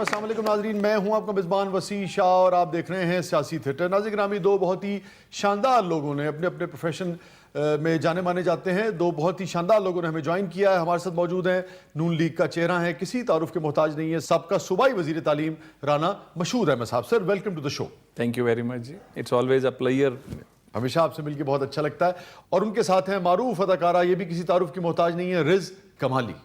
अस्सलाम वालेकुम नाजरीन, मैं हूं आपका मेज़बान वसी शाह और आप देख रहे हैं सियासी थिएटर। नाज़रीन ग्रामी, दो बहुत ही शानदार लोगों ने अपने अपने प्रोफेशन में जाने माने जाते हैं। दो बहुत ही शानदार लोगों ने हमें ज्वाइन किया है। हमारे साथ मौजूद हैं, नून लीग का चेहरा है, किसी तारुफ के मोहताज नहीं है, सबका सूबाई वजीर तालीम Rana Mashhoor Ahmad Sahab. Sir, welcome to the show. Thank you very much ji, it's always a player. हमेशा आपसे मिलकर बहुत अच्छा लगता है। और उनके साथ हैं मारूफ अदाकारा, ये भी किसी तारुफ की मोहताज नहीं है, Riz Kamali.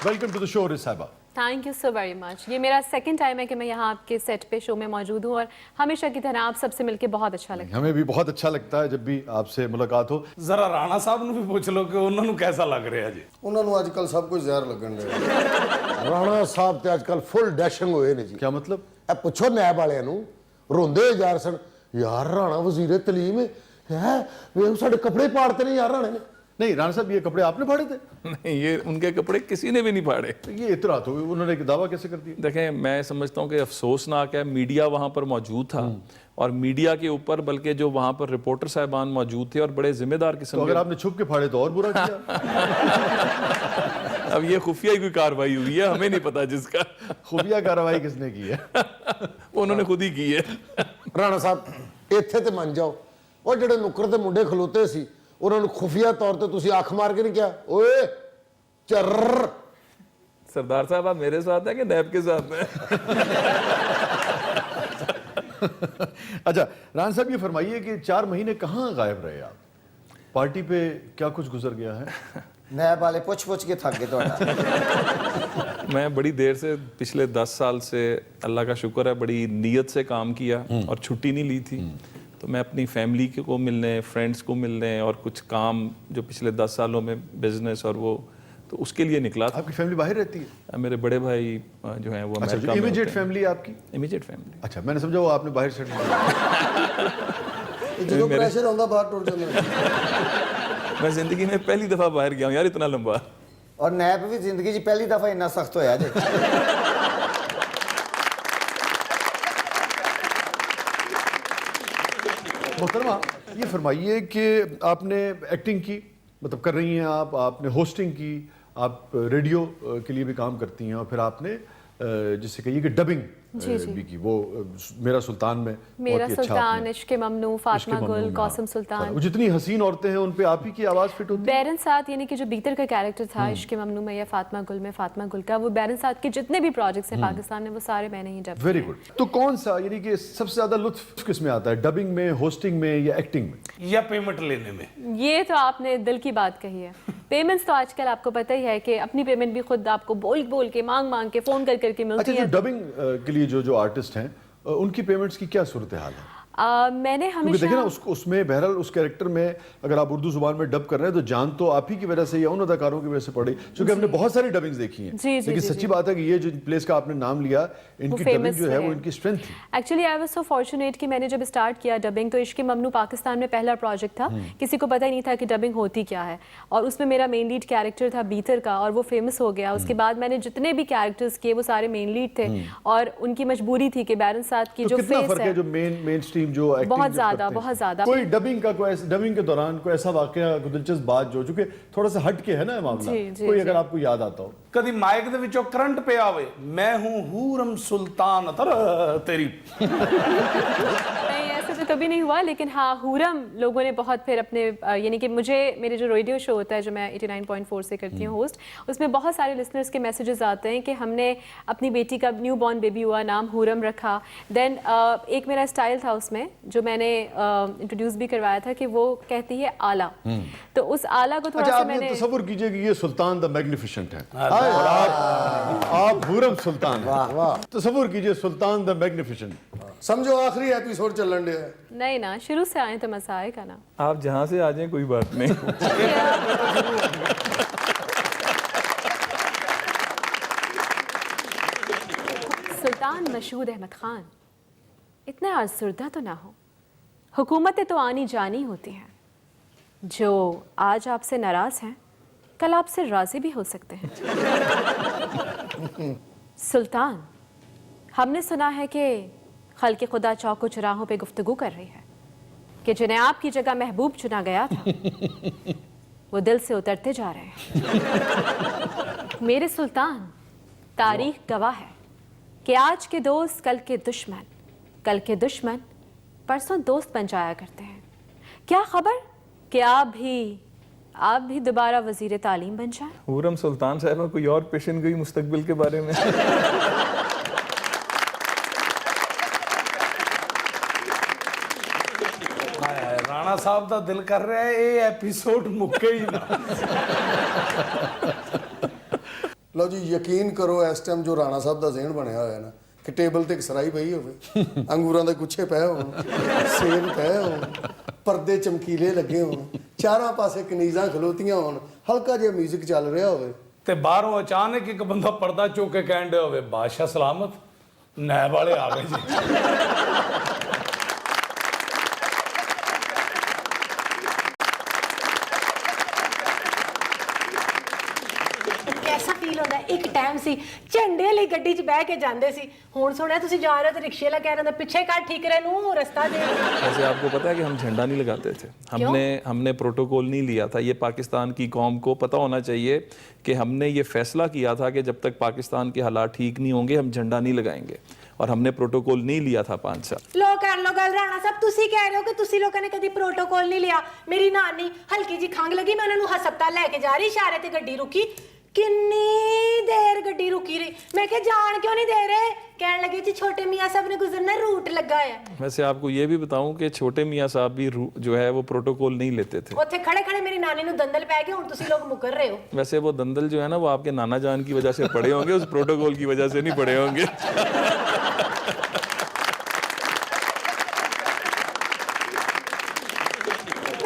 Welcome to the show Riz साहिबा। Thank you so very much. ये मेरा सेकंड टाइम है कि मैं यहाँ आपके सेट पे शो में मौजूद हूँ और हमेशा की तरह आप सबसे मिलके बहुत अच्छा लगता है। हमें भी बहुत अच्छा लगता है जब भी आपसे मुलाकात हो। जरा राणा साहब ਨੂੰ ਵੀ ਪੁੱਛ ਲਓ ਕਿ ਉਹਨਾਂ ਨੂੰ कैसा ਲੱਗ ਰਿਹਾ ਜੀ। ਉਹਨਾਂ ਨੂੰ ਅੱਜਕੱਲ ਸਭ ਕੁਝ ਜ਼ਹਿਰ ਲੱਗਣ ਡਿਆ। ਰਾਣਾ ਸਾਹਿਬ ਤੇ ਅੱਜਕੱਲ ਫੁੱਲ ਡੈਸ਼ਿੰਗ ਹੋਏ ਨੇ ਜੀ। क्या मतलब? ਇਹ ਪੁੱਛੋ ਨੈਬ ਵਾਲਿਆਂ ਨੂੰ, ਰੋਂਦੇ ਹੋਏ ਜਾ ਰਹੇ ਸਨ, ਯਾਰ ਰਾਣਾ ਵਜ਼ੀਰ ਤਲੀਮ ਹੈ ਵੇ ਸਾਡੇ ਕੱਪੜੇ ਪਾੜਤੇ ਨੇ ਯਾਰ ਰਾਣੇ ਨੇ। नहीं राणा साहब, ये कपड़े आपने फाड़े थे? नहीं, ये उनके कपड़े किसी ने भी नहीं फाड़े। तो ये इतरा तो उन्होंने एक दावा कैसे कर दिया? देखें, मैं समझता हूँ कि अफसोसनाक है, मीडिया वहाँ पर मौजूद था और मीडिया के ऊपर बल्कि जो वहाँ पर रिपोर्टर साहबान मौजूद थे और बड़े जिम्मेदार तो किस्म अगर आपने छुप के फाड़े तो और बुरा किया। अब ये खुफिया ही कोई कार्रवाई हुई है, हमें नहीं पता जिसका। खुफिया कार्रवाई किसने की है? वो उन्होंने खुद ही की है। ਰਾਣਾ ਸਾਹਿਬ ਇੱਥੇ ਤੇ ਮੰਨ ਜਾਓ, ਉਹ ਜਿਹੜੇ ਨੁੱਕਰ ਤੇ ਮੁੰਡੇ ਖਲੋਤੇ ਸੀ ਉਹਨਾਂ ਨੂੰ ਖੁਫੀਆ ਤੌਰ ਤੇ ਤੁਸੀਂ ਅੱਖ ਮਾਰ ਕੇ ਨਹੀਂ ਕਿਹਾ ਓਏ ਚੱਰ? सरदार साहब, आप मेरे साथ हैं कि नैब के साथ हैं? अच्छा राणा साहब, ये फरमाइए कि 4 महीने कहाँ गायब रहे आप? पार्टी पे क्या कुछ गुजर गया है? नैब वाले पुछ के थक गए थोड़ा। मैं बड़ी देर से पिछले 10 साल से, अल्लाह का शुक्र है, बड़ी नीयत से काम किया और छुट्टी नहीं ली थी। तो मैं अपनी फैमिली को मिलने, फ्रेंड्स को मिलने और कुछ काम जो पिछले 10 सालों में बिजनेस और वो, तो उसके लिए निकला था। आपकी फैमिली बाहर रहती है? मेरे बड़े भाई जो हैं वो अच्छा, अमेरिका में इमीडिएट होते हैं। फैमिली है आपकी? Immediate family. अच्छा, मैंने समझा वो आपने बाहर सेट किया। ਜਦੋਂ ਪ੍ਰੈਸ਼ਰ ਆਉਂਦਾ ਬਾਹਰ ਟੁੱਟ ਜਾਂਦਾ। मैं जिंदगी में पहली दफा बाहर गया हूँ यार, इतना लंबा। और नैब भी जिंदगी च पहली दफा इन्ना सख्त होया जे। मोहतरमा, ये फरमाइए कि आपने एक्टिंग की, मतलब कर रही हैं आप, आपने होस्टिंग की, आप रेडियो के लिए भी काम करती हैं और फिर आपने जिससे कहिए कि डबिंग भी की, वो मेरा सुल्तान में मेरा बहुत ही अच्छा सुल्तान, आपने- इश्क ममनू, फातिमा इश्क गुल, ममनून, कौसम हाँ। सुल्तान। वो जितनी हसीन औरतें हैं उन पे आप ही की आवाज़ फिट होती है? बैरन साथ, यानी कि जो बीतर का कैरेक्टर था इश्क ममनू में या फातिमा गुल में, फातिमा गुल का, वो बैरन साथ के जितने भी प्रोजेक्ट्स हैं पाकिस्तान में, वो सारे मैंने ही डब वेरी गुड। तो कौन सा, यानी कि सबसे ज्यादा लुत्फ किस में आता है, डबिंग में, होस्टिंग में या एक्टिंग में? या पेमेंट लेने में? ये तो आपने दिल की बात कही है। पेमेंट्स तो आजकल आपको पता ही है कि अपनी पेमेंट भी खुद आपको बोल बोल के, मांग के, फोन कर करके मिलती अच्छा, है। जो डबिंग के लिए जो आर्टिस्ट हैं उनकी पेमेंट्स की क्या सूरत हाल है? मैंने क्योंकि देखिए ना, हमेशा उसमें बहरहाल उस कैरेक्टर में अगर आप उर्दू जुबान में डब कर रहे हैं तो जान तो आप ही की वजह से या उन अदाकारों की वजह से पड़ी, क्योंकि हमने बहुत सारी डबिंग्स देखी हैं। जी, लेकिन सच्ची बात है कि ये जो प्लेस का आपने नाम लिया, इनकी डबिंग famous जो है है। वो इनकी स्ट्रेंथ थी। Actually I was so fortunate कि मैंने जब स्टार्ट किया डबिंग, तो इश्क ममनू पाकिस्तान में पहला प्रोजेक्ट था। किसी को पता ही नहीं था कि डबिंग होती क्या है, और उसमें मेरा मेन लीड कैरेक्टर था बीतर का, और वो फेमस हो गया। उसके बाद मैंने जितने भी कैरेक्टर्स किए वो सारे मेन लीड थे, और उनकी मजबूरी थी कि बैरन साथ की तो जो कितना फेस फर्क है जो मेन स्ट्रीम जो एक्टिंग बहुत जो ज्यादा, करते हैं? बहुत ज्यादा। कोई डबिंग का कोई डबिंग के दौरान कोई ऐसा वाकया, कोई दिलचस्प बात जो चूंकि थोड़ा सा हट के है ना मामला, जी, कोई अगर आपको याद आता हो? कभी माइक ਦੇ ਵਿੱਚੋਂ ਕਰੰਟ ਪਿਆ ਹੋਵੇ, मैं हूं हूरम सुल्तान अतर तेरी। नहीं, ऐसे तो कभी नहीं हुआ, लेकिन हाँ, हूरम लोगों ने बहुत फिर अपने यानी कि मुझे, मेरे जो रेडियो शो होता है जो मैं 89.4 से करती हूँ होस्ट, उसमें बहुत सारे लिसनर्स के मैसेजेस आते हैं कि हमने अपनी बेटी का न्यू बॉर्न बेबी हुआ, नाम हूरम रखा। देन एक मेरा स्टाइल था उसमें जो मैंने इंट्रोड्यूस भी करवाया था कि वो कहती है आला, तो उस आला को थोड़ा अच्छा, सा आप ये मैंने तसव्वुर कीजिए कि ये सुल्तान द मैग्निफिसेंट है और आप हूरम सुल्तान हैं। तसव्वुर कीजिए सुल्तान द मैग्निफिसेंट। ਸਮਝੋ ਆਖਰੀ ਐਪੀਸੋਡ ਚੱਲਣ ਡਿਆ। नहीं ना, शुरू से आए तो मजा आएगा ना। आप जहाँ से आ जाएं कोई बात नहीं। सुल्तान मशहूद अहमद खान। इतने आसुर्दा तो ना हो। हुकूमतें तो आनी जानी होती हैं। जो आज आपसे नाराज हैं कल आपसे राजी भी हो सकते हैं। सुल्तान, हमने सुना है कि खल्क़ खुदा चौक चौराहों पे गुफ्तगू कर रही है कि जिन्हें आपकी जगह महबूब चुना गया था वो दिल से उतरते जा रहे हैं। मेरे सुल्तान, तारीख गवाह है कि आज के दोस्त कल के दुश्मन, कल के दुश्मन परसों दोस्त बन जाया करते हैं। क्या खबर कि आप भी दोबारा वजीर तालीम बन जाए। हूरम सुल्तान साहिबा कोई और पेशन गई मुस्तकबिल के बारे में। राणा साहब का दिल कर रहा है ये एपीसोड मुक्के ही ना। ਲਓ ਜੀ ਯਕੀਨ ਕਰੋ ਇਸ ਟਾਈਮ ਜੋ ਰਾਣਾ ਸਾਹਿਬ ਦਾ ਜ਼ਿਹਨ ਬਣਿਆ ਹੋਇਆ ਨਾ ਕਿ ਟੇਬਲ ਤੇ ਇੱਕ ਸਰਾਈ ਪਈ ਹੋਵੇ, ਅੰਗੂਰਾਂ ਦੇ ਗੁੱਛੇ ਪਏ ਹੋਣ, ਸੇਬ ਪਏ ਹੋਣ, ਪਰਦੇ ਚਮਕੀਲੇ ਲੱਗੇ ਹੋਣ, ਚਾਰਾਂ ਪਾਸੇ ਕਨੀਜ਼ਾਂ ਖਲੋਤੀਆਂ ਹੋਣ, ਹਲਕਾ ਜਿਹਾ 뮤직 ਚੱਲ ਰਿਹਾ ਹੋਵੇ ਤੇ ਬਾਹਰੋਂ ਅਚਾਨਕ ਇੱਕ ਬੰਦਾ ਪਰਦਾ ਚੁੱਕ ਕੇ ਕਹਿਣ ਡਿਆ ਹੋਵੇ ਬਾਦਸ਼ਾਹ ਸਲਾਮਤ, ਨੈਬ ਵਾਲੇ ਆ ਗਏ ਜੀ। कैसा फील होता है? एक टाइम सी झंडे वाली गड्डी च बह के जांदे सी, हुण सुनिया तुसी जा रहे हो तो रिक्शे वाला कह रहा था पीछे कर ठीक रहे नू रास्ता दे। वैसे आपको पता है कि हम झंडा नहीं लगाते थे, हमने प्रोटोकॉल नहीं लिया था। ये पाकिस्तान की कौम को पता होना चाहिए कि हमने ये फैसला किया था कि जब तक पाकिस्तान के हालात ठीक नहीं होंगे हम झंडा नहीं लगाएंगे, और हमने प्रोटोकॉल नहीं लिया था 5 साल। लो कर लो गल राणा साहब, तुसी कह रहे हो कि तुसी लोगों ने कभी प्रोटोकॉल नहीं लिया। मेरी नानी हल्की जी खंग लगी, मैं उन्होंने हस्पताल लेके जा रही, इशारे ते गड्डी रुकी, किन्नी देर गड्डी रुकी रही, मैं क्या जान क्यों नहीं दे रहे? कहने लगे जी छोटे मियां साहब ने गुजरना, रूट लगा है। वैसे आपको ये भी बताऊं कि छोटे मियां साहब भी जो है वो प्रोटोकॉल नहीं लेते थे। उत्थे खड़े खड़े मेरी नानी नु दंदल पै गए, हुण तुसी लोग मुकर रहे हो। वैसे वो दंदल जो है ना वो आपके नाना जान की वजह से पड़े होंगे, उस प्रोटोकॉल की वजह से नहीं पड़े होंगे।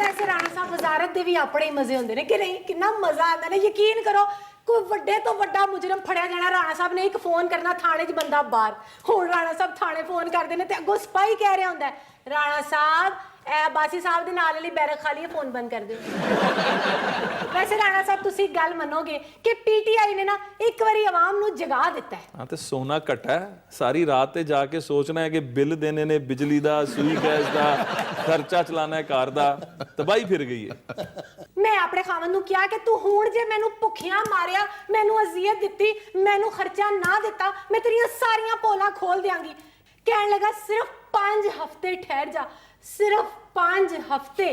वैसे राणा साहब वजारत दे भी अपने ही मजे होंदे ने कि नहीं? कितना मजा आता है, यकीन करो कोई वड्डे तो वड्डा मुजरम फड़िया जाना, राणा साहब ने एक फोन करना थाने च बंदा बाहर, हुण राणा साहब थाने फोन करते हैं ते अगों सिपाही कह रहा होंदा है राणा साहब ए बासी साहब दे नाल वाली बैरक खाली है, फोन बंद कर दो। वैसे राणा साहब तुसी गल मनोगे कि पीटीआई ने ना एक बारी आवाम नू जगा दिता है। हाँ तो सोना घटा है, सारी रात ते जाके सोचना है कि बिल देने ने बिजली दा, सुई गैस दा, खर्चा चलाना है कार दा, तबाही फिर गई है। मैं अपने खावन नू क्या कि तू हुण जे मैनू भुखियां मारिया, मैनू अजियत दित्ती, मैनू खर्चा ना दिता, मैं तेरियां सारियां पोलां खोल दियांगी। कहने लगा सिर्फ 5 हफ्ते ठहर जा, सिर्फ 5 हफ्ते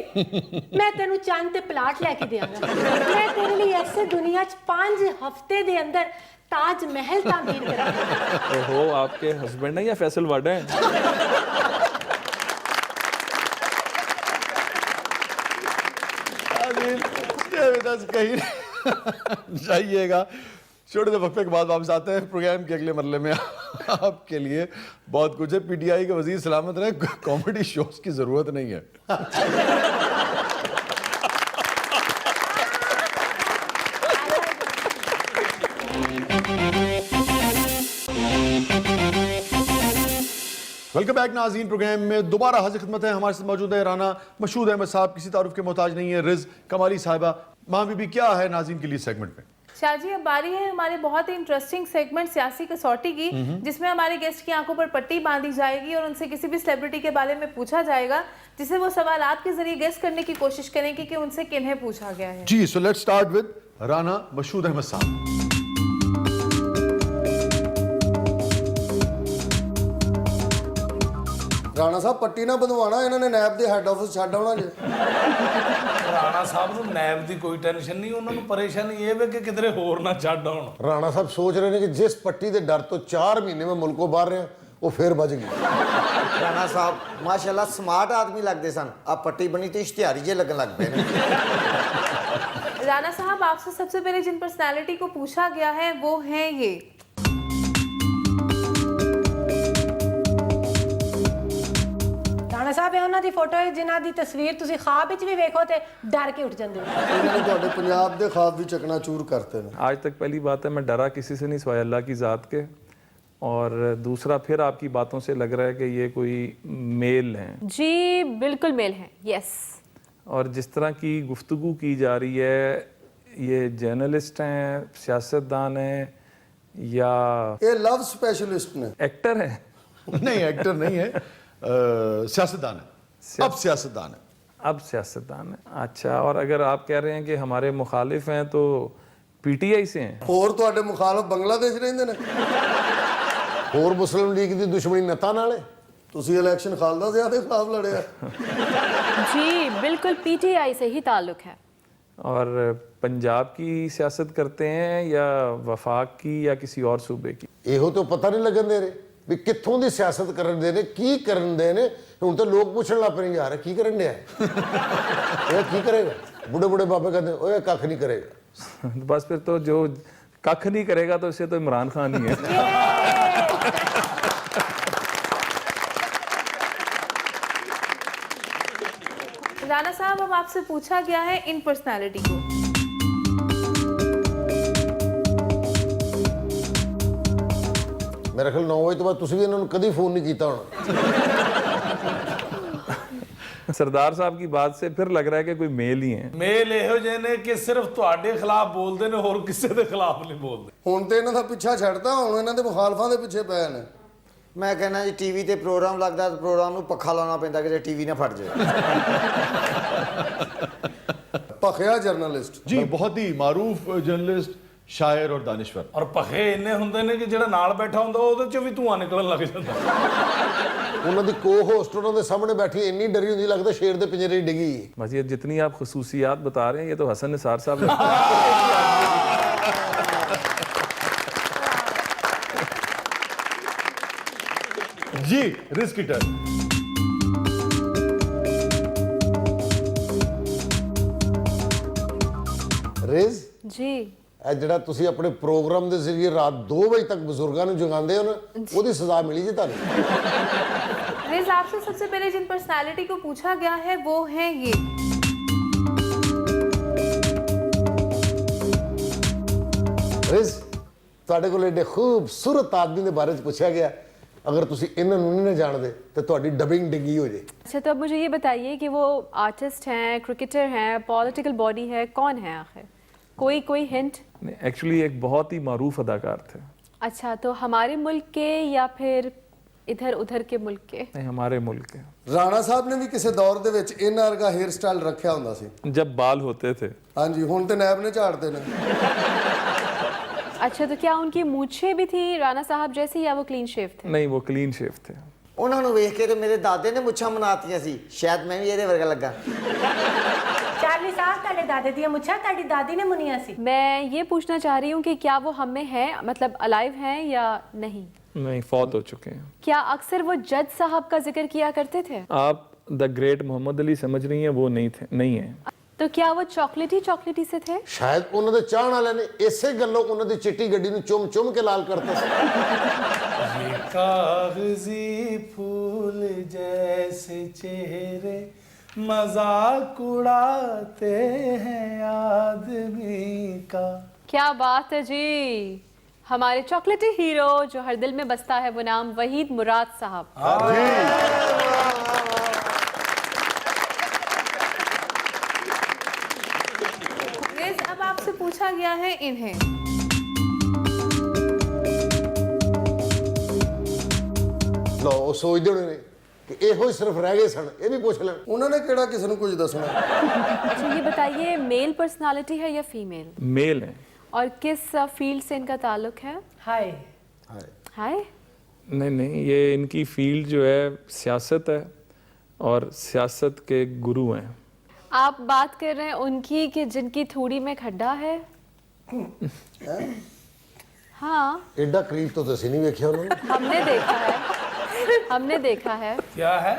मैं तेनू चंद ते प्लाट लेके देंगा, मैं तेरे लिए ऐसे दुनिया च 5 हफ्ते दे अंदर ताज महल तामीर करांगा। ओहो, आपके हस्बैंड है या फैसल वाडा है? कहीं जाइएगा, छोटे से वक्फे के बाद वापस आते हैं। प्रोग्राम के अगले मरले में आपके लिए बहुत कुछ है। पीटीआई के वजीर सलामत रहे, कॉमेडी शोज की जरूरत नहीं है। वेलकम बैक नाज़रीन, प्रोग्राम में दोबारा हाजिर खिदमत है। हमारे साथ मौजूद है राना मशहूद अहमद साहब, किसी तारुफ के मोहताज नहीं है, रिज कमाली साहिबा। माँ बीबी क्या है नाज़रीन के लिए सेगमेंट में? शाह जी, अब बारी है हमारे बहुत ही इंटरेस्टिंग सेगमेंट सियासी कसौटी की, जिसमें हमारे गेस्ट की आंखों पर पट्टी बांधी जाएगी और उनसे किसी भी सेलिब्रिटी के बारे में पूछा जाएगा, जिसे वो सवालात के जरिए गेस करने की कोशिश करेंगे कि उनसे किन्हें पूछा गया है। जी, so let's start with Rana Mashhood Ahmed साहब। ਰਾਣਾ ਸਾਹਿਬ ਪੱਟੀ ਨਾ ਬੰਦਵਾਣਾ, ਇਹਨਾਂ ਨੇ ਨੈਬ ਦੇ ਹੈੱਡ ਆਫਿਸ ਛੱਡ ਆਉਣਾ ਜੇ। ਰਾਣਾ ਸਾਹਿਬ ਨੂੰ ਨੈਬ ਦੀ ਕੋਈ ਟੈਨਸ਼ਨ ਨਹੀਂ, ਉਹਨਾਂ ਨੂੰ ਪਰੇਸ਼ਾਨੀ ਇਹ ਵੇ ਕਿ ਕਿਧਰੇ ਹੋਰ ਨਾ ਛੱਡ ਆਉਣ। ਰਾਣਾ ਸਾਹਿਬ ਸੋਚ ਰਹੇ ਨੇ ਕਿ ਜਿਸ ਪੱਟੀ ਦੇ ਡਰ ਤੋਂ 4 ਮਹੀਨੇ ਮੈਂ ਮੁਲਕੋਂ ਬਾਹਰ ਰਿਹਾ, ਉਹ ਫੇਰ ਬਚ ਗਈ। ਰਾਣਾ ਸਾਹਿਬ ਮਾਸ਼ਾਅੱਲਾ ਸਮਾਰਟ ਆਦਮੀ ਲੱਗਦੇ ਸਨ, ਆ ਪੱਟੀ ਬਣੀ ਤੇ ਇਸ਼ਤਿਹਾਰੀ ਜੇ ਲੱਗਣ ਲੱਗ ਪਏ ਨੇ। राणा साहब, आपसे सबसे पहले जिन पर्सनालिटी को पूछा गया है वो हैं ये। राणा साहब ਉਹਨਾਂ ਦੀ ਫੋਟੋ ਹੈ ਜਿਨ੍ਹਾਂ ਦੀ ਤਸਵੀਰ ਤੁਸੀਂ ਖਾਬ ਵਿੱਚ ਵੀ ਵੇਖੋ ਤੇ ਡਰ ਕੇ ਉੱਠ ਜਾਂਦੇ ਹੋ। ਇਹਨਾਂ ਨੇ ਤੁਹਾਡੇ ਪੰਜਾਬ ਦੇ ਖਾਬ ਵੀ ਚਕਨਾਚੂਰ ਕਰਤੇ ਨੇ। आज तक पहली बात है मैं डरा किसी से नहीं, सिवाय अल्लाह की ज़ात के, और दूसरा फिर आपकी बातों से लग रहा है कि ये कोई मेल हैं। जी बिल्कुल मेल है, यस। और जिस तरह की गुफ्तगू की जा रही है, ये जर्नलिस्ट हैं, सियासतदान हैं या ये लव स्पेशलिस्ट ने। एक्टर हैं? नहीं, एक्टर नहीं है, सियासतदान है। अब सियासतदान है। अब सियासतदान है, अच्छा। और अगर आप कह रहे हैं कि हमारे मुखालिफ हैं तो पीटीआई से हैं? ਹੋਰ ਤੁਹਾਡੇ ਮੁਖਾਲਫ ਬੰਗਲਾਦੇਸ਼ ਰਹਿੰਦੇ ਨੇ। ਹੋਰ ਮੁਸਲਿਮ ਲੀਗ ਦੀ ਦੁਸ਼ਮਣੀ ਨੱਤਾਂ ਨਾਲ ਹੈ। ਤੁਸੀਂ ਇਲੈਕਸ਼ਨ ਖਾਲਦਾ ਜ਼ਿਆਦਾ ਦੇ ਖਿਲਾਫ ਲੜਿਆ। जी बिल्कुल पीटीआई से ही ताल्लुक है। और पंजाब की सियासत करते हैं या वफाक की या किसी और सूबे की? ਇਹੋ ਤਾਂ ਪਤਾ ਨਹੀਂ ਲੱਗਣ ਦੇ ਰਹੇ ਵੀ ਕਿੱਥੋਂ ਦੀ ਸਿਆਸਤ ਕਰਨ ਦੇ ਨੇ, ਕੀ ਕਰਨ ਦੇ ਨੇ। ਹੁਣ ਤਾਂ ਲੋਕ ਪੁੱਛਣ ਲੱਗ ਪਏ ਯਾਰ ਕੀ ਕਰਨ ਡਿਆ ਇਹ ਕੀ ਕਰੇਗਾ। ਬੁੱਢੇ ਬੁੱਢੇ ਬਾਬੇ ਕਹਿੰਦੇ ਓਏ ਕੱਖ ਨਹੀਂ ਕਰੇਗਾ। बस फिर तो जो कख नहीं करेगा तो इसे तो इमरान खान ही है। राणा साहब, अब आपसे पूछा गया है इन पर्सनालिटी को। मेरा ख्याल 9 ਵਜੇ ਤੋਂ ਬਾਅਦ ਤੁਸੀਂ ਵੀ ਇਹਨਾਂ ਨੂੰ ਕਦੀ ਫੋਨ ਨਹੀਂ ਕੀਤਾ ਹੋਣਾ। सरदार साहब की बात से फिर लग रहा है कि कोई मेल ही है। ਮੇਲ ਇਹੋ ਜਿਹੇ ਨੇ ਕਿ ਸਿਰਫ ਤੁਹਾਡੇ ਖਿਲਾਫ ਬੋਲਦੇ ਨੇ, ਹੋਰ ਕਿਸੇ ਦੇ ਖਿਲਾਫ ਨਹੀਂ ਬੋਲਦੇ। ਹੁਣ ਤੇ ਇਹਨਾਂ ਦਾ ਪਿੱਛਾ ਛੱਡਦਾ, ਹੁਣ ਇਹਨਾਂ ਦੇ ਮੁਖਾਲਫਾਂ ਦੇ ਪਿੱਛੇ ਪਏ ਨੇ। ਮੈਂ ਕਹਿੰਦਾ ਜੀ ਟੀਵੀ ਤੇ ਪ੍ਰੋਗਰਾਮ ਲੱਗਦਾ ਤਾਂ ਪ੍ਰੋਗਰਾਮ ਨੂੰ ਪੱਖਾ ਲਾਉਣਾ ਪੈਂਦਾ ਕਿ ਟੀਵੀ ਨਾ ਫਟ ਜਾਏ। ਭਖਿਆ ਜਰਨਲਿਸਟ। जी बहुत ही मारूफ जर्नलिस्ट, शायर और दानिश्वर। ਔਰ ਭਖੇ ਇੰਨੇ ਹੁੰਦੇ ਨੇ ਕਿ ਜਿਹੜਾ ਨਾਲ ਬੈਠਾ ਹੁੰਦਾ ਉਹਦੇ ਚੋਂ ਵੀ ਧੂਆਂ ਨਿਕਲਣ ਲੱਗ ਜਾਂਦਾ। ਉਹਨਾਂ ਦੀ ਕੋ ਹੋਸਟ ਉਹਨਾਂ ਦੇ ਸਾਹਮਣੇ ਬੈਠੀ ਇੰਨੀ ਡਰੀ ਹੁੰਦੀ ਲੱਗਦਾ ਸ਼ੇਰ ਦੇ ਪਿੰਜਰੇ 'ਚ ਡਿੱਗੀ। बस ये जितनी आप खसूसियात बता रहे हैं ये तो हसन निसार साहब जी रिस्क ईटर। ਰੇਜ਼ जी ਇਹ ਜਿਹੜਾ ਤੁਸੀਂ ਆਪਣੇ ਪ੍ਰੋਗਰਾਮ ਦੇ ਜ਼ਰੀਏ ਰਾਤ 2 ਵਜੇ ਤੱਕ ਬਜ਼ੁਰਗਾਂ ਨੂੰ ਜਗਾਉਂਦੇ ਹੋ ਨਾ, ਉਹਦੀ ਸਜ਼ਾ ਮਿਲੀ ਜੀ ਤੁਹਾਨੂੰ। रेज, आपसे सबसे पहले जिन पर्सनालिटी को पूछा गया है वो है ये। ਰੇਜ਼ ਤੁਹਾਡੇ ਕੋਲ ਏਡੇ ਖੂਬਸੂਰਤ ਆਦਮੀ ਦੇ ਬਾਰੇ ਚ ਪੁੱਛਿਆ ਗਿਆ, ਅਗਰ ਤੁਸੀਂ ਇਹਨਾਂ ਨੂੰ ਨਹੀਂ ਜਾਣਦੇ ਤੇ ਤੁਹਾਡੀ ਡਬਿੰਗ ਡਿੱਗੀ ਹੋ ਜੇ। अच्छा, तो अब मुझे ये बताइए कि वो आर्टिस्ट हैं, क्रिकेटर हैं, पॉलिटिकल बॉडी है, कौन है आखिर? कोई हिंट? एक्चुअली एक बहुत ही मारूफ अदाकार थे। अच्छा, तो हमारे मुल्क के या फिर इधर उधर के मुल्क के? नहीं, हमारे मुल्क के। ਰਾਣਾ ਸਾਹਿਬ ਨੇ ਵੀ ਕਿਸੇ ਦੌਰ ਦੇ ਵਿੱਚ ਇਹਨਾਂ ਵਰਗਾ ਹੇਅਰ ਸਟਾਈਲ ਰੱਖਿਆ ਹੁੰਦਾ ਸੀ। जब बाल होते थे। ਹਾਂਜੀ, ਹੁਣ ਤੇ ਨੈਬ ਨੇ ਝਾੜਦੇ ਨੇ। अच्छा, तो क्या उनकी मूछें भी थी राणा साहब जैसी या वो क्लीन शेव थे? नहीं, वो क्लीन शेव थे। ਉਹਨਾਂ ਨੂੰ ਵੇਖ ਕੇ ਤੇ ਮੇਰੇ ਦਾਦੇ ਨੇ ਮੁੱਛਾਂ ਮਨਾਤੀਆਂ ਸੀ, ਸ਼ਾਇਦ ਮੈਂ ਵੀ ਇਹਦੇ ਵਰਗਾ ਲੱਗਾ। ਚਾਰਲੀ ਸਾਹਿਬ, ਤੁਹਾਡੇ ਦਾਦੇ ਦੀਆਂ ਮੁੱਛਾਂ ਤੁਹਾਡੀ ਦਾਦੀ ਨੇ ਮੁੰਨੀਆਂ ਸੀ। मैं ये पूछना चाह रही हूँ कि क्या वो हम में है, मतलब अलाइव हैं या नहीं? नहीं, फौत हो चुके हैं। क्या अक्सर वो जज साहब का जिक्र किया करते थे? आप द ग्रेट मोहम्मद अली समझ रही हैं, वो नहीं थे, नहीं है। तो क्या वो चॉकलेटी से थे? ਸ਼ਾਇਦ ਉਹਨਾਂ ਦੇ ਚਾਹਣ ਵਾਲਿਆਂ ਨੇ ਇਸੇ ਗੱਲੋਂ ਉਹਨਾਂ ਦੀ ਚਿੱਟੀ ਗੱਡੀ ਨੂੰ ਚੁੰਮ ਕੇ ਲਾਲ ਕਰਤਾ ਸੀ। ये कागजी फूल जैसे चेहरे मजाक उड़ाते हैं आदमी का। क्या बात है जी। हमारे चॉकलेटी हीरो जो हर दिल में बसता है वो नाम वहीद मुराद साहब। रेज, अब आपसे पूछा गया है इन्हें। ਲਓ ਉਹ ਸੋਚਦੇ ਹੋਣੇ ਨੇ ਕਿ ਇਹੋ ਹੀ ਸਿਰਫ ਰਹਿ ਗਏ ਸਨ, ਇਹ ਵੀ ਪੁੱਛ ਲੈਣ। ਉਹਨਾਂ ਨੇ ਕਿਹੜਾ ਕਿਸੇ ਨੂੰ ਕੁਝ ਦੱਸਣਾ। अच्छा, ये बताइए मेल पर्सनालिटी है या फीमेल? मेल हैं। और किस फील्ड से इनका ताल्लुक है? ਹਾਏ हाय। नहीं, ये इनकी फील्ड जो है सियासत है और सियासत के गुरु हैं। आप बात कर रहे हैं उनकी कि जिनकी थूड़ी में खड्डा है? हाँ, ਐਡਾ ਕਰੀਬ ਤੋਂ ਤੁਸੀਂ ਨਹੀਂ ਵੇਖਿਆ ਉਹਨਾਂ ਨੂੰ। हमने देखा है। हमने देखा है क्या है?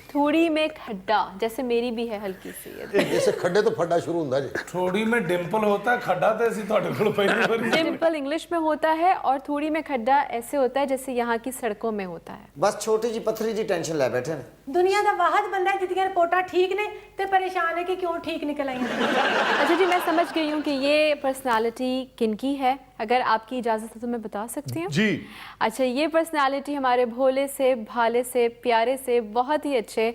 थूड़ी में खड्डा, जैसे मेरी भी है हल्की सी। ਇਸੇ ਖੱਡੇ ਤੋਂ ਫੱਡਾ ਸ਼ੁਰੂ ਹੁੰਦਾ ਜੀ। थोड़ी में डिंपल होता है, खड्डा तो ऐसी ਤੁਹਾਡੇ ਕੋਲ ਪਹਿਲੀ ਵਾਰੀ। डिम्पल इंग्लिश में होता है और थूड़ी में खड्डा ऐसे होता है जैसे यहाँ की सड़कों में होता है। ਬਸ ਛੋਟੀ ਜੀ ਪੱਥਰੀ ਦੀ ਟੈਨਸ਼ਨ ਲੈ ਬੈਠੇ ਨੇ। ਦੁਨੀਆ ਦਾ ਵਾਹਦ ਬੰਦਾ ਹੈ ਜਿਹਦੀਆਂ ਰਿਪੋਰਟਾਂ ਠੀਕ ਨੇ ਤੇ परेशान है कि क्यों ठीक निकल आई हैं। अच्छा जी, मैं समझ गई हूँ कि ये पर्सनालिटी किनकी है। अगर आपकी इजाज़त है तो मैं बता सकती हूँ जी। अच्छा, ये पर्सनालिटी हमारे भोले से, भाले से, प्यारे से, बहुत ही अच्छे,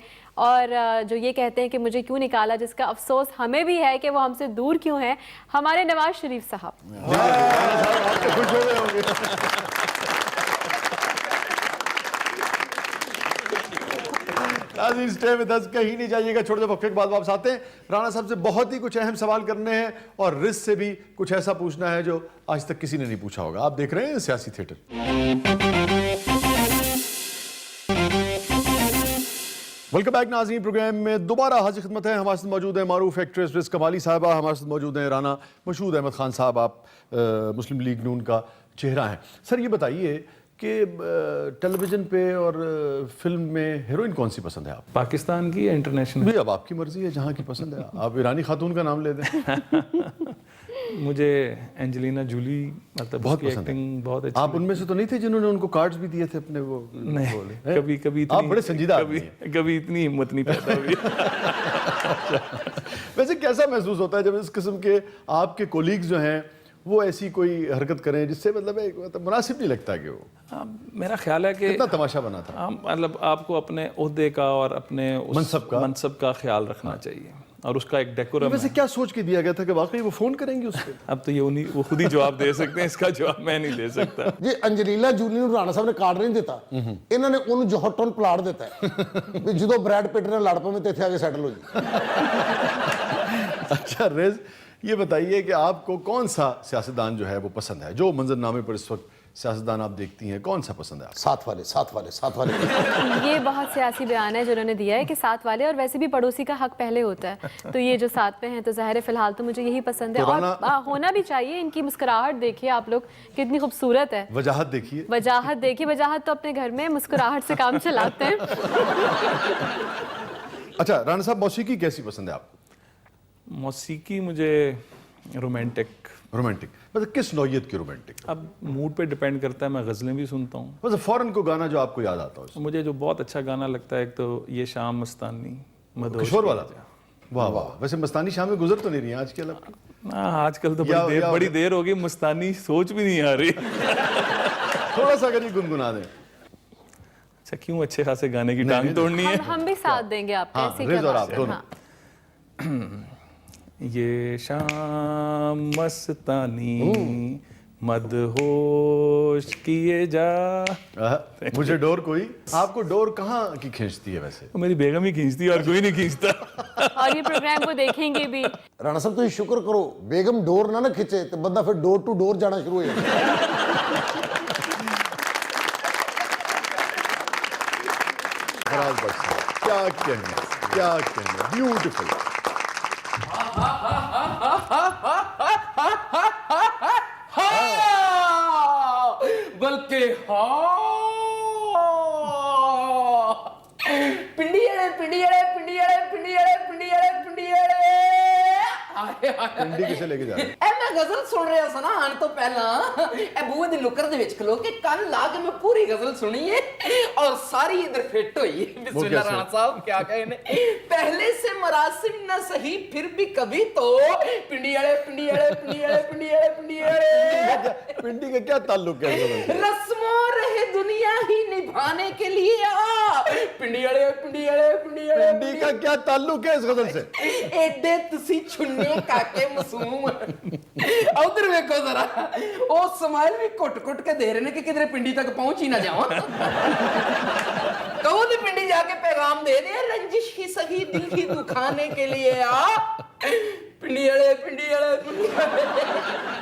और जो ये कहते हैं कि मुझे क्यों निकाला, जिसका अफसोस हमें भी है कि वो हमसे दूर क्यों है, हमारे नवाज शरीफ साहब। आप तो खुश हो गए होंगे। नाज़रीन, स्टे विद अस, कहीं नहीं जाइएगा, छोटे से वक्फे के बाद वापस आते हैं। राणा साहब से बहुत ही कुछ अहम सवाल करने हैं और रिज से भी कुछ ऐसा पूछना है जो आज तक किसी ने नहीं पूछा होगा। आप देख रहे हैं सियासी थिएटर। वेलकम बैक नाज़रीन, प्रोग्राम में दोबारा हाजिर खिदमत है। हमारे साथ मौजूद है मारूफ एक्ट्रेस रिज कमाली साहबा, हमारे साथ मौजूद हैं राना मशहूद अहमद खान साहब। आप मुस्लिम लीग नून का चेहरा हैं। सर, ये बताइए कि टेलीविजन पे और फिल्म में हीरोइन कौन सी पसंद है आप? पाकिस्तान की या इंटरनेशनल? भाई अब आपकी मर्जी है, जहाँ की पसंद है। आप ईरानी खातून का नाम ले दें। मुझे एंजेलिना जूली मतलब बहुत उसकी पसंद है। एक्टिंग बहुत अच्छी। आप उनमें से तो नहीं थे जिन्होंने उनको कार्ड्स भी दिए थे अपने वो? नहीं, हैं? कभी कभी आप बड़े संजीदा आदमी हैं। कभी इतनी हिम्मत नहीं पैदा हुई। वैसे कैसा महसूस होता है जब इस किस्म के आपके कोलीग्स जो हैं वो ऐसी कोई हरकत करें जिससे मतलब मुनासिब नहीं लगता कि वो? मेरा ख्याल है कि कितना तमाशा बना था। मतलब आपको अपने ओहदे का और अपने उस मनसब का ख्याल रखना चाहिए और उसका एक डेकोरम। वैसे क्या सोच के दिया गया था कि वाकई वो फोन करेंगे उसको? अब तो ये वो खुद ही जवाब दे सकते हैं, इसका जवाब मैं नहीं दे सकता। जी, अंजलीला जूली ਨੂੰ ਰਾਣਾ ਸਾਹਿਬ ਨੇ ਕਾਰਡ ਨਹੀਂ ਦਿੱਤਾ, ਇਹਨਾਂ ਨੇ ਉਹਨੂੰ ਜੋਹਟਨ ਪਲਾਟ ਦਿੱਤਾ ਵੀ ਜਦੋਂ ਬ੍ਰੈਡ ਪਿਟ ਨਾਲ ਲੜ ਪਵੇ ਤੇ ਇੱਥੇ ਆ ਕੇ ਸੈਟਲ ਹੋ ਜੀ। अच्छा रिज, ये बताइए कि आपको कौन सा सियासतदान जो है वो पसंद है? जो मंजरनामे पर इस वक्त सियासतदान आप देखती हैं, कौन सा पसंद है आपको? साथ वाले, साथ वाले, साथ वाले। ये बहुत सियासी बयान है जो उन्होंने दिया है कि साथ वाले, और वैसे भी पड़ोसी का हक पहले होता है, तो ये जो साथ में हैं तो ज़ाहिर है फिलहाल तो मुझे यही पसंद है। और होना भी चाहिए। इनकी मुस्कुराहट देखिए आप लोग, कितनी खूबसूरत है। वजाहत देखिए, वजाहत देखिए। वजाहत तो अपने घर में मुस्कुराहट से काम चलाते हैं। अच्छा राणा साहब, मौसीकी कैसी पसंद है आपको? मौसीकी मुझे रोमांटिक। रोमांटिक मतलब किस नौयत की रोमांटिक? अब मूड पे डिपेंड करता है। मैं गज़लें भी सुनता हूँ। मतलब फौरन को गाना जो आपको याद आता हो? मुझे जो बहुत अच्छा गाना लगता है, एक तो ये शाम मस्तानी मदहोश किशोर वाला। वाह वाह। वैसे मस्तानी शामें गुजर तो नहीं रही हैं आजकल आपकी? आजकल तो बड़ी देर हो गई, मस्तानी सोच भी नहीं आ रही। थोड़ा सा अगर ये गुनगुना दें। अच्छा, क्यों अच्छे खासे गाने की टांग तोड़नी है? हम भी साथ देंगे आपके। हाँ, ऐसी रिज क्या और बात आप है? दोनों। हाँ। ये शाम मस्तानी मदहोश किए जा। मुझे डोर कोई, आपको डोर कहाँ की खींचती है वैसे? मेरी बेगम ही खींचती है और कोई नहीं खींचता। और ये प्रोग्राम को देखेंगे भी। ਰਾਣਾ ਸਾਹਿਬ ਤੁਸੀਂ ਸ਼ੁਕਰ ਕਰੋ ਬੇਗਮ ਡੋਰ ਨਾ ਖਿੱਚੇ ਤੇ ਬੰਦਾ ਫਿਰ ਡੋਰ ਟੂ ਡੋਰ ਜਾਣਾ ਸ਼ੁਰੂ ਹੋ ਜਾਂਦਾ। क्या कहना, क्या कहना, ब्यूटीफुल। बल्कि पिंडियाड़े पिंडियाड़े पिंडियाड़े पिंडियाड़े पिंडियाड़े पिंडियाड़े पिंडी किसे लेके जा रहे हैं? मैं गजल सुन रहा सा ना आने तो पहला ए बूहे दी नुक्कर दे विच खलो के कान ला के मैं पूरी गजल सुनी है और सारी इधर फिट हुई। बिस्मिल्लाह राणा साहब क्या कहे ने, पहले से मरासिम न सही फिर भी कभी तो पिंडियाड़े पिंडियाड़े पिंडियाड़े पिंडियाड़े पिंडियाड़े। पिंडी का क्या ताल्लुक है? रस्मों रहे दुनिया ही निभाने के लिए आ पिंडियाड़े पिंडियाड़े पिंडियाड़े। पिंडी का क्या ताल्लुक है इस गजल से? एडे तुसी छुन्ने काके मासूम। उधर देखो जरा, ओ स्माइल भी कुट-कुट के दे रहे ने कि किधरे पिंडी तक पहुंच ही ना जाओ। कहो तो पिंडी जाके पैगाम दे दे, रंजिश ही सही दिल ही दुखाने के लिए आ पिंडियाड़े पिंडियाड़े पिंडियाड़े।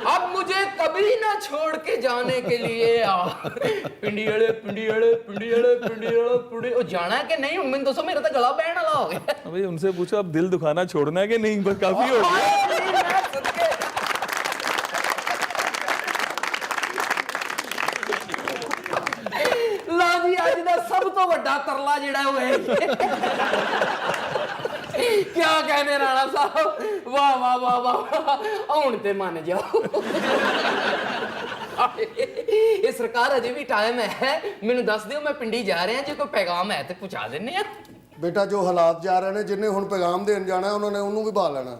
अब मुझे कभी ना छोड़ के जाने के लिए आ पिंडियाड़े पिंडियाड़े पिंडियाड़े पिंडियाड़े पिंडियाड़े। ओ जाना है कि नहीं? उनमें दोस्तों मेरा तो गला बहन वाला हो गया। भाई उनसे पूछो अब दिल दुखाना छोड़ना है कि नहीं? बस काफी हो गया। ला जी आज दा सब तो बड़ा तरला जेड़ा वो है। क्या कहने राणा साहब, वाह वाह वाह वाह, हुण ते मान जाओ। ये सरकार अजे भी टाइम है, मैनू दस दियो मैं पिंडी जा रहा, जो कोई पैगाम है तो पहुंचा देने। ਬੇਟਾ ਜੋ ਹਾਲਾਤ ਜਾ ਰਹੇ ਨੇ ਜਿੰਨੇ ਹੁਣ ਪੈਗਾਮ ਦੇਣ ਜਾਣਾ ਉਹਨਾਂ ਨੇ ਉਹਨੂੰ ਵੀ ਬਾਲ ਲੈਣਾ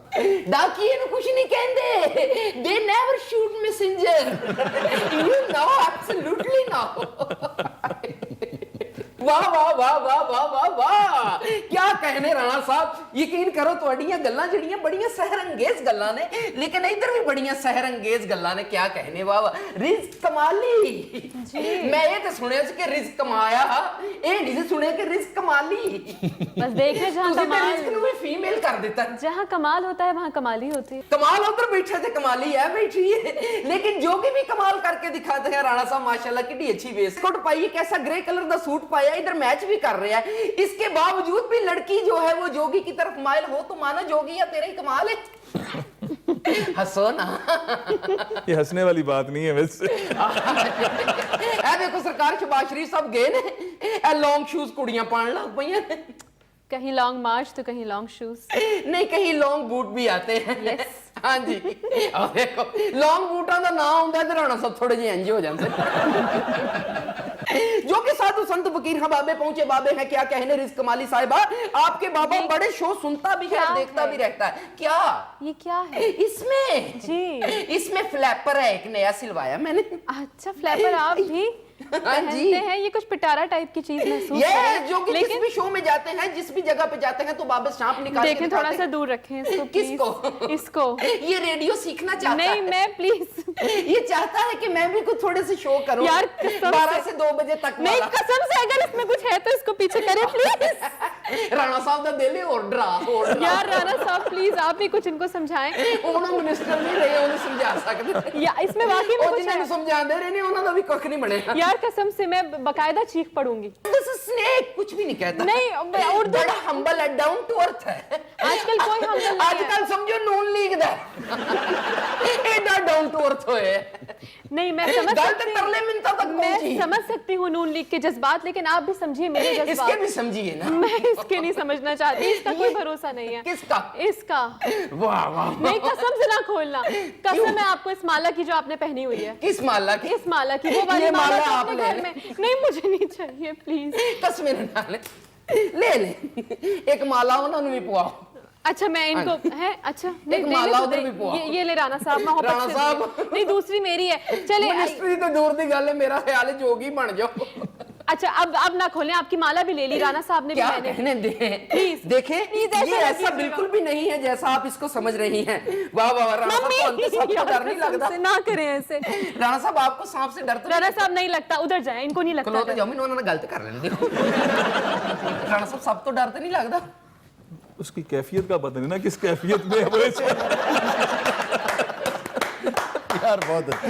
डाकिए नु कुछ नहीं कहते, they never shoot messenger, you know absolutely no। वाह वाह वाह वाह वाह वाह वाह, क्या कहने राणा साहब, यकीन करो ਤੁਹਾਡੀਆਂ ਗੱਲਾਂ ਜਿਹੜੀਆਂ ਬੜੀਆਂ ਸਹਿਰੰਗੇਜ਼ ਗੱਲਾਂ ਨੇ, लेकिन इधर भी बड़ियां सहरंगेज ਗੱਲਾਂ ਨੇ, क्या कहने वाह वाह। रिज्क कमाली जी, मैं ये तो सुनया सी कि रिज्क कमाया, ये नहीं से सुनया कि रिज्क कमाली। बस देख रहे जहाँ कमाल, रिज्क नु भी फीमेल कर देता है, जहाँ कमाल होता है वहाँ कमाल ही होती है। कमाल उधर बैठे थे, कमाली है बैठी है, लेकिन जोगी भी कमाल करके दिखाते हैं। राणा साहब माशाल्लाह कितनी अच्छी वेस्ट कोट पाई, कैसा ग्रे कलर का सूट पाया, इधर मैच भी कर रहा है, इसके बावजूद भी लड़की जो है वो जोगी की तरफ माइल हो तो मानो जोगी या तेरा ही कमाल है। हंसो ना, ये हंसने वाली बात नहीं है वैसे। ए देखो सरकार शहबाज शरीफ साहब गए ने, ए लॉन्ग शूज कुड़ियां पान लग पई, कहीं लॉन्ग मार्च तो कहीं लॉन्ग शूज, नहीं कहीं लॉन्ग बूट भी आते हैं। yes. हाँ जी, और देखो लॉन्ग बूटा का नाम आंदा ते राणा साहब थोड़े जे इंज हो जाते। जो कि साधु संत फकीर हाँ बाबे पहुंचे बाबे हैं, क्या कहने रिज्क कमाली साहिबा, आपके बाबा बड़े शो सुनता भी है, देखता भी रहता है। क्या ये क्या है इसमें जी? इसमें फ्लैपर है, एक नया सिलवाया मैंने। अच्छा फ्लैपर आप भी पहनते हैं, ये कुछ पिटारा टाइप की चीज महसूस ये जो कि किसी भी शो में जाते हैं, जिस भी जगह पे जाते हैं तो बाबे सांप निकाल के देखें, थोड़ा सा दूर रखें इसको, किसको? इसको। ये रेडियो सीखना चाहता नहीं है। मैं प्लीज, ये चाहता है कि मैं भी कुछ थोड़े से शो करूं यार 12 से 2 बजे तक। नहीं कसम से, अगर इसमें कुछ है तो इसको पीछे करें प्लीज। राणा साहब का दिल ऑर्डर यार राणा साहब प्लीज आप भी कुछ इनको समझाएं। उन्होंने मिनिस्टर नहीं रहे, उन्हें समझा सकते या इसमें वाकई में कुछ है, समझा दे रहे नहीं, उन्होंने भी कख नहीं बनेगा। यार कसम से मैं बकायदा चीख पड़ूंगी। स्नेक कुछ भी नहीं कहता, नहीं उर्दू बड़ा हम्बल है, डाउन टू अर्थ है। आजकल कोई हम्बल नहीं है, आजकल समझो नून लीग दा एडा डाउन टू अर्थ होए। नहीं मैं समझ सकती हूं, तरले मिनता तक मैं समझ सकती हूँ नून लीग के जज्बात, लेकिन आप भी समझिए मेरे जज्बात। इसके भी समझिए ना, मैं इसके नहीं समझना चाहती, इसका कोई भरोसा नहीं है। किसका? इसका। वाह वाह, नहीं कसम से ना खोलना, कसम है आपको इस माला की जो आपने पहनी हुई है। किस माला की? इस माला की, वो वाली माला जो आप अपने घर में। नहीं मुझे नहीं चाहिए प्लीज, कसम ले ले एक माला उन्होंने भी पुआओ। अच्छा मैं इनको है, अच्छा एक माला उधर भी पुआ। ये ले राणा साहब, राणा साहब नहीं दूसरी मेरी है, चले मिनिस्ट्री तो दूर दी गल है, मेरा ख्याल है जोगी बन जाओ। अच्छा अब ना खोलें, आपकी माला भी ले ली राणा साहब ने भी, क्या मैंने कहने दे प्लीज देखे, ये ऐसा बिल्कुल भी नहीं है जैसा आप इसको समझ रही हैं। वाह वाह राणा साहब, सबको डर नहीं लगता, ना करें ऐसे। राणा साहब आपको सांप से डर तो राणा साहब नहीं लगता, उधर जाए, इनको नहीं लगता। तो जाओ, उन्होंने गलत कर लेने देखो। राणा साहब सब तो डरते नहीं लगता, उसकी कैफियत का पता नहीं ना किस कैफियत में है वो। यार बहुत अच्छी।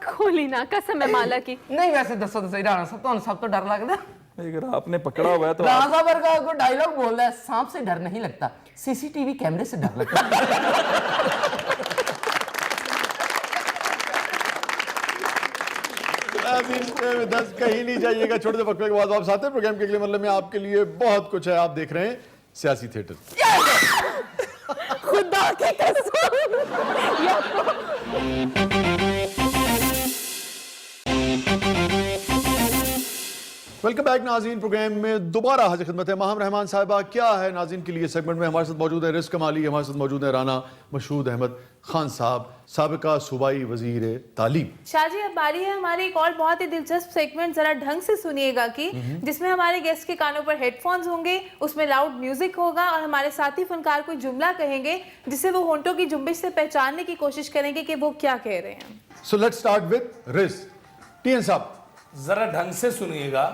खोली ना, कसम है माला की। नहीं वैसे दसो तो सही, राणा साहब तो सब तो डर लगता। अगर आपने पकड़ा हुआ है तो राणा साहब का कोई डायलॉग बोल रहा है, सांप से डर नहीं लगता, सीसीटीवी कैमरे से डर लगता। दस कहीं नहीं जाइएगा, छोटे से वक्फे के बाद वापस आते हैं प्रोग्राम के अगले मतलब में। आपके लिए बहुत कुछ है, आप देख रहे हैं सियासी थिएटर। खुदा की कसम। वेलकम बैक नाज़रीन, प्रोग्राम में दोबारा हाजिर खिदमत है माहम रहमान साहिबा। क्या है नाज़रीन के लिए सेगमेंट में हमारे साथ मौजूद है रिज़्क कमाली, हमारे साथ मौजूद है राना मशहूद अहमद खान साहब, साबिका सूबाई वजीर तालीम। शाहजी अब बारी है हमारी एक और बहुत ही दिलचस्प सेगमेंट, जरा ढंग से सुनिएगा कि जिसमें हमारे गेस्ट के कानों पर हेडफोन्स होंगे, उसमें लाउड म्यूजिक होगा और हमारे साथी फनकार कोई जुमला कहेंगे जिसे वो होंठों की जुम्बिश से पहचानने की कोशिश करेंगे कि वो क्या कह रहे हैं। So let's start with Rizq. TN साहब जरा ढंग से सुनिएगा।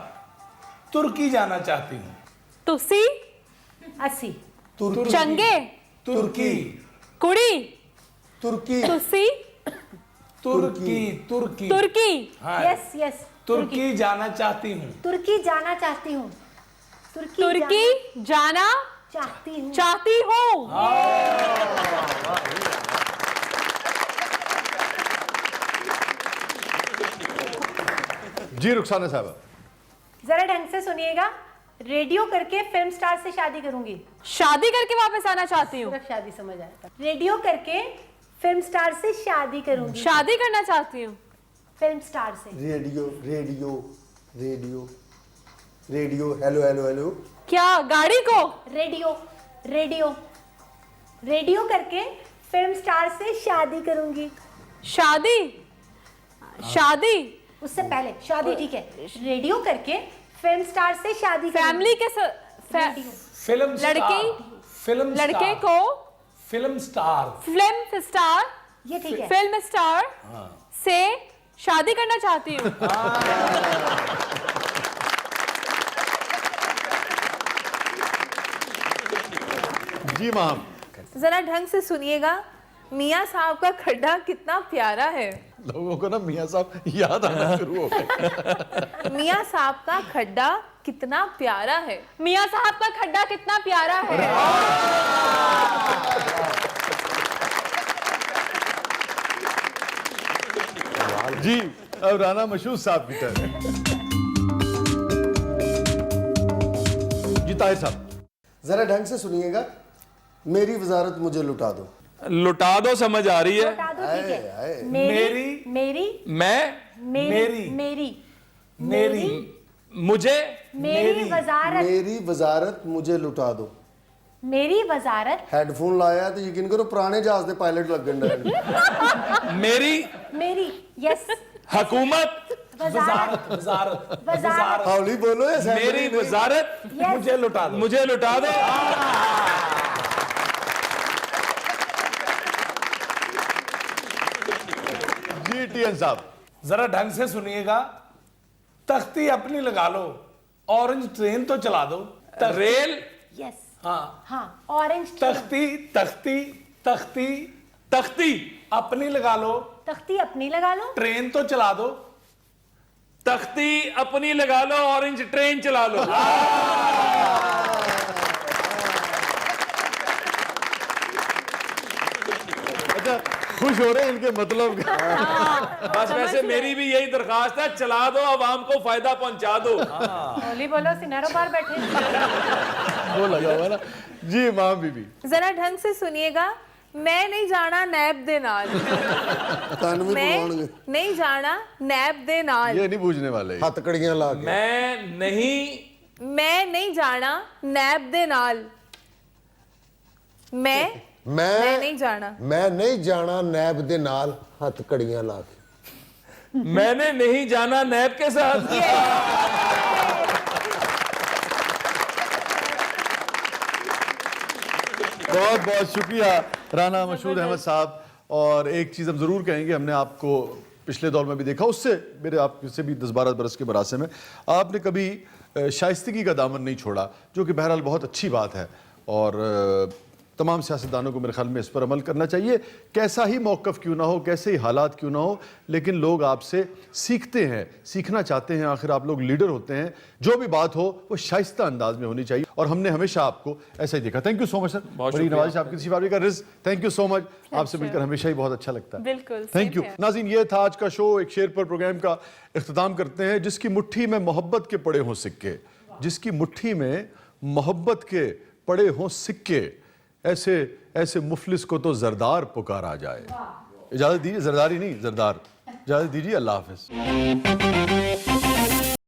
तुर्की जाना चाहती हूँ। तुसी अस्सी चंगे तुर्की कुड़ी तुर्की तुसी तुर्की तुर्की तुर्की। हाँ, यस यस तुर्की जाना चाहती हूँ। तुर्की जाना चाहती हूँ। तुर्की जाना चाहती हूँ। चाहती हूँ। जी रुखसाना साहब जरा ढंग से सुनिएगा। रेडियो करके फिल्म स्टार से शादी करूंगी। शादी करके वापस आना चाहती हूँ। सिर्फ शादी समझ आया। रेडियो करके फिल्म स्टार से शादी करूंगी। शादी करना चाहती हूँ फिल्म स्टार से। Radio radio radio radio, hello hello hello. क्या गाड़ी को? रेडियो रेडियो रेडियो करके फिल्म स्टार से शादी करूंगी। शादी? शादी? उससे पहले शादी, ठीक है। रेडियो करके फिल्म स्टार से शादी फैमिली के रेडियो। फिल्म लड़के को फिल्म स्टार फिल्म स्टार, ये ठीक है। फिल्म स्टार से शादी करना चाहती हूँ। जी मैम। जरा ढंग से सुनिएगा, मियाँ साहब का खड्डा कितना प्यारा है। लोगों को ना मियाँ साहब याद आना शुरू हो गए। मियाँ साहब का खड्डा कितना प्यारा है। मियाँ साहब का खड्डा कितना प्यारा है। जी अब राना मशहूद साहब की तरह। जी ताहिर साहब। जरा ढंग से सुनिएगा, मेरी वजारत मुझे लुटा दो। लुटा दो समझ आ रही है। बता दो, ठीक है। आए। मेरी मेरी मैं मेरी मेरी मेरी मुझे मेरी वजारत मेरी वजारत मुझे लुटा दो। मेरी वजारत हेडफोन लाया तो यकीन करो पुराने जहाज के पायलट लगन डे। मेरी मेरी यस हुकूमत वजारत वजारत वजारत हौली बोलो ये सैंपल मेरी ही नहीं। वजारत Yes. मुझे लुटा दो। मुझे लुटा दो। जी टीएन साहब। जरा ढंग से सुनिएगा, तख्ती अपनी लगा लो, ऑरेंज ट्रेन तो चला दो। रेल यस हाँ, हाँ ऑरेंज तख्ती तख्ती तख्ती तख्ती अपनी लगा लो, तख्ती अपनी लगा लो। ट्रेन तो चला दो। तख्ती अपनी लगा लो, ऑरेंज ट्रेन चला लो। अच्छा खुश हो रहे हैं इनके मतलब का। बस वैसे मेरी भी यही दरखास्त है, चला दो, आवाम को फायदा पहुंचा दो। होली बोलो, सिनारो पार बैठे। वो लगा हुआ ना। जी मां बीबी। जरा ढंग से सुनिएगा, मैं नहीं जाना नैब दे नाल। कान में मैं पवाउणगे। नहीं जाना नैब दे नाल। ये नहीं बूझने वाले। हथकड़ियां ला के मैं नहीं जाना नैब दे नाल। मैं नहीं जाना। मैं नहीं जाना नैब दे नाल हथकड़ियां ला के। मैंने नहीं जाना नैब के साथ। बहुत बहुत शुक्रिया राना मशहूद अहमद साहब। और एक चीज़ हम ज़रूर कहेंगे, हमने आपको पिछले दौर में भी देखा, उससे मेरे आपसे भी 10-12 बरस के बरासे में आपने कभी शाइस्तगी का दामन नहीं छोड़ा, जो कि बहरहाल बहुत अच्छी बात है। और तमाम सियासतदानों को मेरे ख्याल में इस पर अमल करना चाहिए। कैसा ही मौक़िफ़ क्यों ना हो, कैसे ही हालात क्यों ना हो, लेकिन लोग आपसे सीखते हैं, सीखना चाहते हैं। आखिर आप लोग लीडर होते हैं, जो भी बात हो वो शाइस्ता अंदाज में होनी चाहिए, और हमने हमेशा आपको ऐसा ही देखा। Thank you so much sir. बड़ी नवाज़िश आपकी तशरीफ़ का Ritz. Thank you so much. आपसे मिलकर हमेशा ही बहुत अच्छा लगता है। बिल्कुल, थैंक यू। नाज़रीन, ये था आज का शो। एक शेर पर प्रोग्राम का इख्तिताम करते हैं। जिसकी मुट्ठी में मोहब्बत के पड़े हों सिक्के, जिसकी मुट्ठी में मोहब्बत के पड़े हों सिक्के, ऐसे मुफलिस को तो जरदार पुकारा जाए। इजाजत दीजिए, जरदारी नहीं, जरदार। इजाजत दीजिए, अल्लाह हाफिज।